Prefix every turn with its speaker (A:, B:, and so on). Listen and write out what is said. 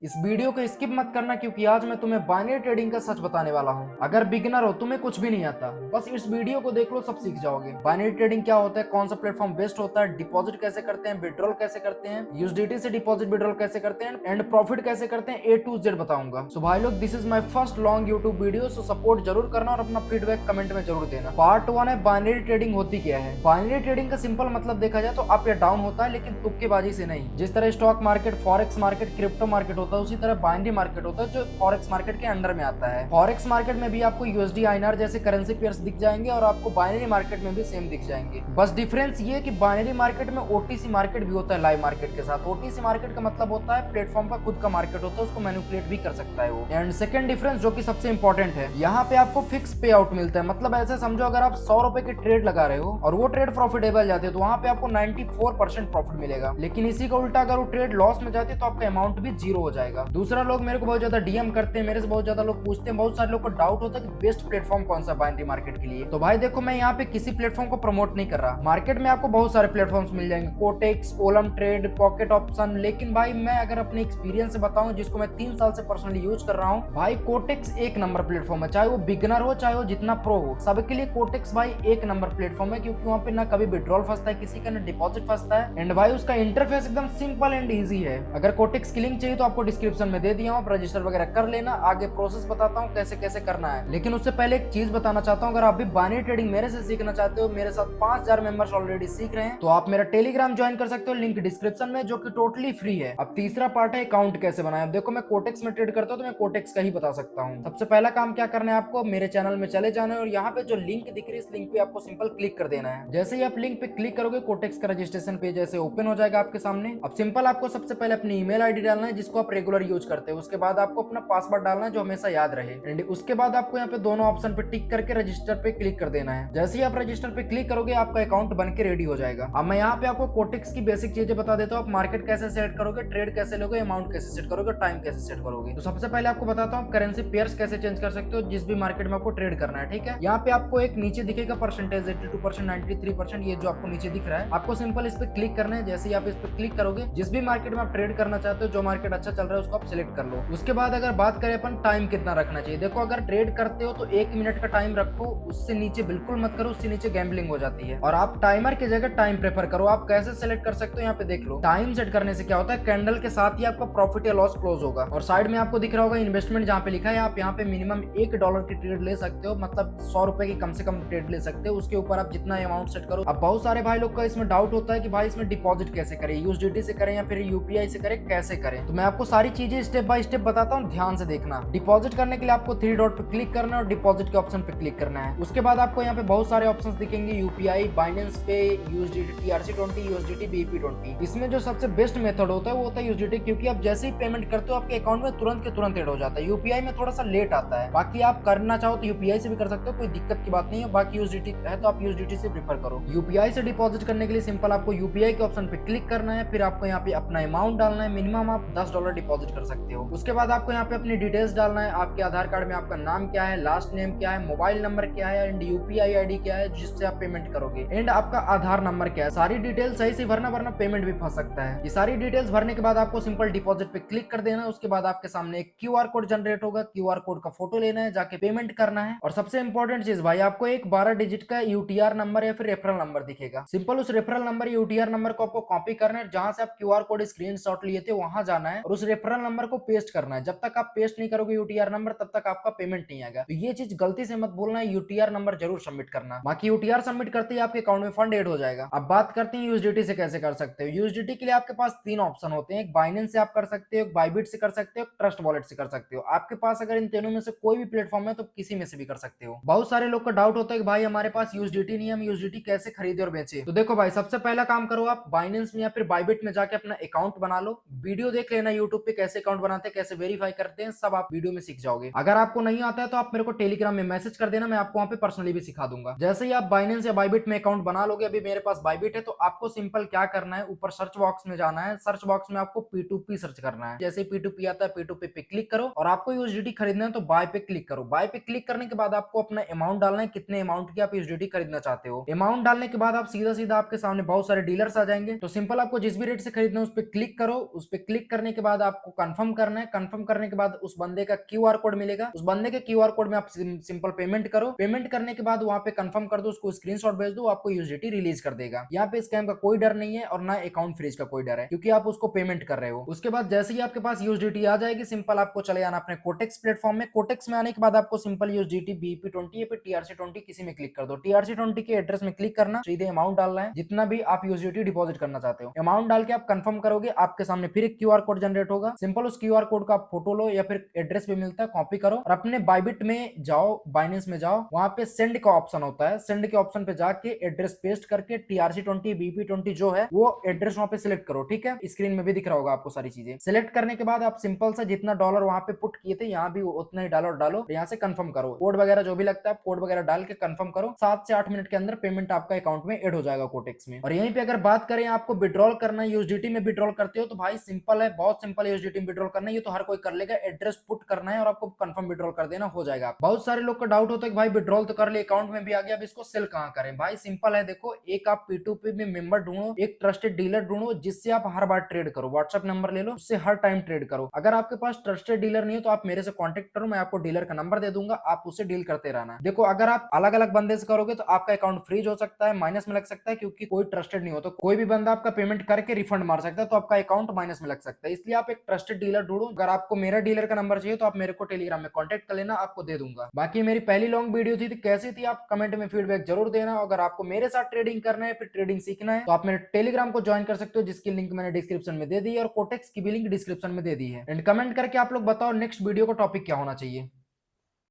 A: इस वीडियो को स्किप मत करना क्योंकि आज मैं तुम्हें बाइनरी ट्रेडिंग का सच बताने वाला हूँ। अगर बिगिनर हो, तुम्हें कुछ भी नहीं आता, बस इस वीडियो को देख लो, सब सीख जाओगे। बाइनरी ट्रेडिंग क्या होता है, कौन सा प्लेटफॉर्म बेस्ट होता है, डिपॉजिट कैसे करते हैं, विड्रॉल कैसे करते हैं, यूएसडीटी से डिपॉजिट विड्रॉल कैसे करते हैं एंड प्रॉफिट कैसे करते हैं, A to Z बताऊंगा। सो भाई लोग, this is my first long YouTube video, so support जरूर करना और अपना फीडबैक कमेंट में जरूर देना। पार्ट 1 है बाइनरी ट्रेडिंग होती क्या है। बाइनरी ट्रेडिंग का सिंपल मतलब देखा जाए तो अप या डाउन होता है, लेकिन तुक्केबाजी से नहीं। जिस तरह stock market, forex market, crypto market होता है, उसी तरह बाइनरी मार्केट होता है जो फॉरेक्स मार्केट के अंडर में आता है। फॉरेक्स मार्केट में भी आपको यूएसडी आईएनआर जैसे करेंसी पेयर्स दिख जाएंगे और आपको बाइनरी मार्केट में भी सेम दिख जाएंगे। बस डिफरेंस ये कि बाइनरी मार्केट में ओटीसी मार्केट भी होता है लाइव मार्केट के साथ। ओटीसी मार्केट का मतलब होता है प्लेटफॉर्म का खुद का मार्केट होता है, उसको मैनिपुलेट भी कर सकता है वो। एंड सेकंड डिफरेंस जो कि सबसे इंपॉर्टेंट है, यहाँ पे आपको फिक्स पे आउट मिलता है। मतलब ऐसे समझो, अगर आप 100 रुपए की ट्रेड लगा रहे हो और वो ट्रेड प्रॉफिटेबल जाती है तो वहां पे आपको 94% प्रॉफिट मिलेगा। लेकिन इसी का उल्टा अगर वो ट्रेड लॉस में जाती है तो आपका अमाउंट भी जीरो हो जाएगा। दूसरा, लोग मेरे को बहुत ज्यादा डीएम करते हैं, मेरे से बहुत ज्यादा लोग पूछते हैं, बहुत सारे लोग को डाउट होता है कि बेस्ट प्लेटफॉर्म कौन सा बाइनरी मार्केट के लिए। तो भाई देखो, मैं यहाँ पे किसी प्लेटफॉर्म को प्रमोट नहीं कर रहा। मार्केट में आपको बहुत सारे प्लेटफॉर्म्स मिल जाएंगे, Quotex, Olymp Trade, Pocket Option. लेकिन भाई मैं अगर अपने एक्सपीरियंस से बताऊं, जिसको मैं 3 साल से पर्सनली यूज कर रहा हूँ, भाई कोटेक्स एक नंबर प्लेटफॉर्म है। चाहे वो बिगनर हो, चाहे वो जितना प्रो हो, सबके लिए कोटेक्स भाई एक नंबर प्लेटफॉर्म है। क्योंकि वहाँ पे ना कभी विड्रॉल फंसता है किसी का, ना डिपॉजिट फंसता है। एंड भाई उसका इंटरफेस एकदम सिंपल एंड ईजी है। अगर कोटेक्स की लिंक चाहिए तो आपको डिस्क्रिप्शन में दे दिया हूँ, आप रजिस्टर वगैरह कर लेना। आगे प्रोसेस बताता हूँ कैसे कैसे करना है। लेकिन उससे पहले एक चीज बताना चाहता हूँ, अगर आप भी बाइनरी ट्रेडिंग मेरे से सीखना चाहते हो, मेरे साथ 5000 मेंबर्स ऑलरेडी सीख रहे हैं, तो आप मेरा टेलीग्राम ज्वाइन कर सकते हो, लिंक डिस्क्रिप्शन में, जो कि टोटली फ्री है। अब तीसरा पार्ट है अकाउंट कैसे बनाए। अब देखो, मैं कोटेक्स में ट्रेड करता हूँ तो मैं कोटेक्स का ही बता सकता हूँ। सबसे पहला काम क्या करना है, आपको मेरे चैनल में चले जाना है और यहाँ पे जो लिंक दिख रही है, इस लिंक पे आपको सिंपल क्लिक कर देना है। जैसे ही आप लिंक पे क्लिक करोगे, कोटेक्स का रजिस्ट्रेशन पेज ऐसे ओपन हो जाएगा आपके सामने। अब सिंपल आपको सबसे पहले अपनी ईमेल आईडी डालना है जिसको आप रेगुलर यूज करते हो। उसके बाद आपको अपना पासवर्ड डालना है जो हमेशा याद रहे। एंड उसके बाद आपको यहाँ पे दोनों ऑप्शन पे टिक करके रजिस्टर पे क्लिक कर देना है। जैसे ही आप रजिस्टर पे क्लिक करोगे, आपका अकाउंट बन के रेडी हो जाएगा। अब मैं यहाँ पे आपको कोटेक्स की बेसिक चीजें बता देता हूँ। आप मार्केट कैसे सेट करोगे, ट्रेड कैसे लोगे, अमाउंट कैसे सेट करोगे, टाइम कैसे सेट करोगे। तो सबसे पहले आपको बताता हूँ करेंसी पेयर्स कैसे चेंज कर सकते हो जिस भी मार्केट में आपको ट्रेड करना है। ठीक है, यहाँ पे आपको एक नीचे दिखेगा परसेंटेज 82%, 93%, ये जो आपको नीचे दिख रहा है, आपको सिंपल इस पे क्लिक करना है। जैसे ही आप इस पे क्लिक करोगे, जिस भी मार्केट में आप ट्रेड करना चाहते हो, जो मार्केट अच्छा चल रहा है उसको आप सिलेक्ट कर लो। उसके बाद अगर बात करें अपन टाइम कितना रखना चाहिए, देखो अगर ट्रेड करते हो तो 1 मिनट का टाइम रखो, उससे नीचे बिल्कुल मत करो, उससे नीचे गैम्बलिंग हो जाती है। और आप टाइमर की जगह टाइम प्रेफर करो। आप कैसे सेलेक्ट कर सकते हो, यहाँ पे देख लो। टाइम सेट करने से क्या होता है, कैंडल के साथ ही आपका प्रॉफिट या लॉस क्लोज होगा। और साइड में आपको दिख रहा होगा इन्वेस्टमेंट, जहाँ पे लिखा है आप यहाँ पे मिनिमम $1 की ट्रेड ले सकते हो, मतलब 100 रुपए की कम से कम ट्रेड ले सकते हो। उसके ऊपर आप जितना अमाउंट सेट करो। अब बहुत सारे भाई लोग का इसमें डाउट होता है कि भाई इसमें डिपॉजिट कैसे करें, यूएसडीटी से करें या फिर यूपीआई से करें, कैसे करें। तो मैं आपको सारी चीजें स्टेप बाय स्टेप बताता हूँ, ध्यान से देखना। डिपॉजिट करने के लिए आपको 3 डॉट पे क्लिक करना है और डिपॉजिट के ऑप्शन पे क्लिक करना है। उसके बाद आपको यहाँ पे बहुत सारे ऑप्शंस दिखेंगे, यूपीआई, बाइनेंस पे, यूएसडीटी, TRC20, यूएसडीटी, BP20। इसमें जो सबसे बेस्ट मेथड होता है वो होता है यूएसडीटी, क्योंकि आप जैसे ही पेमेंट करते हो आपके अकाउंट में तुरंत के तुरंत ऐड हो जाता है। यूपीआई में थोड़ा सा लेट आता है। बाकी आप करना चाहो तो यूपीआई से भी कर सकते हो, कोई दिक्कत की बात नहीं है। बाकी यूएसडीटी है तो आप यूएसडीटी से प्रेफर करो। यूपीआई से डिपॉजिट करने के लिए सिंपल आपको यूपीआई के ऑप्शन पे क्लिक करना है, फिर आपको यहाँ पे अपना अमाउंट डालना है। मिनिमम आप $10 डिपॉजिट कर सकते हो। उसके बाद आपको यहाँ पे अपनी डिटेल्स डालना है। आपके आधार कार्ड में आपका नाम क्या है, लास्ट नेम क्या है, मोबाइल नंबर क्या है एंड यूपीआई आईडी क्या है जिससे आप पेमेंट करोगे, एंड आपका आधार नंबर क्या है। सारी डिटेल सही से भरना, वरना पेमेंट भी फंस सकता है। ये सारी डिटेल्स भरने के बाद आपको सिंपल डिपॉजिट पे क्लिक कर देना। उसके बाद आपके सामने एक क्यूआर कोड जनरेट होगा। क्यूआर कोड का फोटो लेना है, जाके पेमेंट करना है। और सबसे इंपॉर्टेंट चीज भाई, आपको एक 12 डिजिट का यूटीआर नंबर या फिर रेफरल नंबर दिखेगा। सिंपल उस रेफरल नंबर यूटीआर नंबर को आपको कॉपी करना है। जहां से आप क्यूआर कोड स्क्रीनशॉट लिए थे वहां जाना है और उस रेफरल नंबर को पेस्ट करना है। जब तक आप पेस्ट नहीं करोगे यूटीआर नंबर, तब तक आपका पेमेंट नहीं आएगा। तो ये चीज गलती से मत भूलना है, यूटीआर नंबर जरूर सबमिट करना। बाकी यूटीआर सबमिट करते ही आपके अकाउंट में फंड ऐड हो जाएगा। अब बात करते हैं यूएसडीटी से कैसे कर सकते हो। यूएसडीटी के लिए आपके पास 3 ऑप्शन होते हैं, एक बाइनेंस से आप कर सकते हो, एक बाइबिट से कर सकते हो, ट्रस्ट वॉलेट से कर सकते हो। आपके पास अगर इन तीनों में से कोई भी प्लेटफॉर्म है तो किसी में से भी कर सकते हो। बहुत सारे लोग का डाउट होता है कि भाई हमारे पास यूएसडीटी नहीं है, हम यूएसडीटी कैसे खरीदे और बेचे। तो देखो भाई, सबसे पहला काम करो, आप बाइनेंस में या फिर बाइबिट में जाके अपना अकाउंट बना लो। वीडियो देख लेना यूट्यूब पे, कैसे अकाउंट बनाते हैं, कैसे वेरीफाई करते हैं, सब आप वीडियो में सीख जाओगे। अगर आपको नहीं आता है तो आप मेरे को टेलीग्राम में मैसेज कर देना, मैं आपको वहां पे पर्सनली भी सिखा दूंगा। जैसे ही आप बाइनेंस या बाइबिट में अकाउंट बना लोगे, अभी मेरे पास बाइबिट है, तो आपको सिंपल क्या करना है, ऊपर सर्च बॉक्स में जाना है। सर्च बॉक्स में आपको P2P सर्च करना है। जैसे P2P आता है, P2P पे क्लिक करो और आपको यूएसडीटी खरीदना है तो बाय पे क्लिक करो। बाय पे क्लिक करने के बाद आपको अपना अमाउंट डालना है, कितने अमाउंट की आप यूएसडीटी खरीदना चाहते हो। अमाउंट डालने के बाद आप सीधा आपके सामने बहुत सारे डीलर्स आ जाएंगे। तो सिंपल आपको जिस भी रेट से खरीदना है उस पर क्लिक करो। उस पर क्लिक करने के बाद आपको कंफर्म करना है। कंफर्म करने के बाद उस बंदे का क्यूआर कोड मिलेगा, उस बंदे के क्यूआर कोड में आप सिंपल पेमेंट करो। पेमेंट करने के बाद वहां पे कंफर्म कर दो, उसको स्क्रीनशॉट भेज दो, आपको यूएसडीटी रिलीज कर देगा। यहाँ पे स्कैम का कोई डर नहीं है और ना अकाउंट फ्रीज का कोई डर है, क्योंकि आप उसको पेमेंट कर रहे हो। उसके बाद जैसे ही आपके पास यूएसडीटी आ जाएगी, सिंपल आपको चले जाना अपने कोटेक्स प्लेटफॉर्म में। कोटेक्स में आने के बाद आपको सिंपल यूएसडीटी बीपी20 या फिर टीआरसी20 किसी में क्लिक कर दो। टीआरसी20 के एड्रेस में क्लिक करना, सीधे अमाउंट डालना है जितना भी आप यूएसडीटी डिपॉजिट करना चाहते हो। अमाउंट डाल के आप कंफर्म करोगे, आपके सामने फिर एक क्यूआर कोड जनरेट होगा। सिंपल उस क्यूआर कोड का आप फोटो लो या फिर एड्रेस पे मिलता है, कॉपी करो और अपने बाइबिट में जाओ, बाइनेंस में जाओ, वहां पे सेंड का ऑप्शन होता है, सेंड के ऑप्शन पे जाके एड्रेस पेस्ट करके टीआरसी20 बीपी20 जो है वो एड्रेस वहां पे सिलेक्ट करो। ठीक है, स्क्रीन में भी दिख रहा होगा आपको सारी चीजें। सिलेक्ट करने के बाद आप सिंपल सा जितना डॉलर वहां पे पुट किए थे, यहाँ भी उतना ही डॉलर डालो, यहाँ से कंफर्म करो। कोड वगैरह जो भी लगता है कोड वगैरह डाल के कंफर्म करो। 7 से 8 मिनट के अंदर पेमेंट आपका अकाउंट में ऐड हो जाएगा कोटेक्स में। और यहीं पे अगर बात करें आपको विड्रॉल करना है, यूएसडीटी में विड्रॉल करते हो तो भाई सिंपल है, बहुत सिंपल है। यूएसडीटी में विड्रॉल करना है, ये तो हर कोई कर लेगा। एड्रेस पुट करना है और आपको कंफर्म विड्रॉल कर देना, हो जाएगा। बहुत सारे लोग का डाउट होता है कि भाई विड्रॉल तो कर ले, अकाउंट में भी आ गया, अब इसको सेल कहां करें। भाई सिंपल है, देखो, एक आप P2P में मेंबर ढूंढो, एक ट्रस्टेड डीलर ढूंढो जिससे आप हर बार ट्रेड करो। व्हाट्सएप नंबर ले लो, उससे हर टाइम ट्रेड करो। अगर आपके पास ट्रस्टेड डीलर नहीं है तो आप मेरे से कांटेक्ट करो, मैं आपको डीलर का नंबर दे दूंगा, आप उससे डील करते रहना। देखो, अगर आप अलग अलग बंदे से करोगे तो आपका अकाउंट फ्रीज हो सकता है, माइनस में लग सकता है, क्योंकि कोई ट्रस्टेड नहीं हो तो कोई भी बंदा आपका पेमेंट करके रिफंड मार सकता है, तो आपका अकाउंट माइनस में लग सकता है। इसलिए आप एक ट्रस्टेड डीलर ढूंढो। अगर आपको मेरा डीलर का नंबर चाहिए तो आप मेरे को टेलीग्राम में कॉन्टेक्ट कर लेना, आपको दे दूंगा। बाकी मेरी पहली लॉन्ग वीडियो थी, कैसी थी आप कमेंट में फीडबैक जरूर देना। अगर आपको मेरे साथ ट्रेडिंग करना है, फिर ट्रेडिंग सीखना है, तो आप मेरे टेलीग्राम को ज्वाइन कर सकते हो, जिसकी लिंक मैंने डिस्क्रिप्शन में दे दी है और कोटेक्स की भी लिंक डिस्क्रिप्शन में दे दी है। एंड कमेंट करके आप लोग बताओ नेक्स्ट वीडियो का टॉपिक क्या होना चाहिए।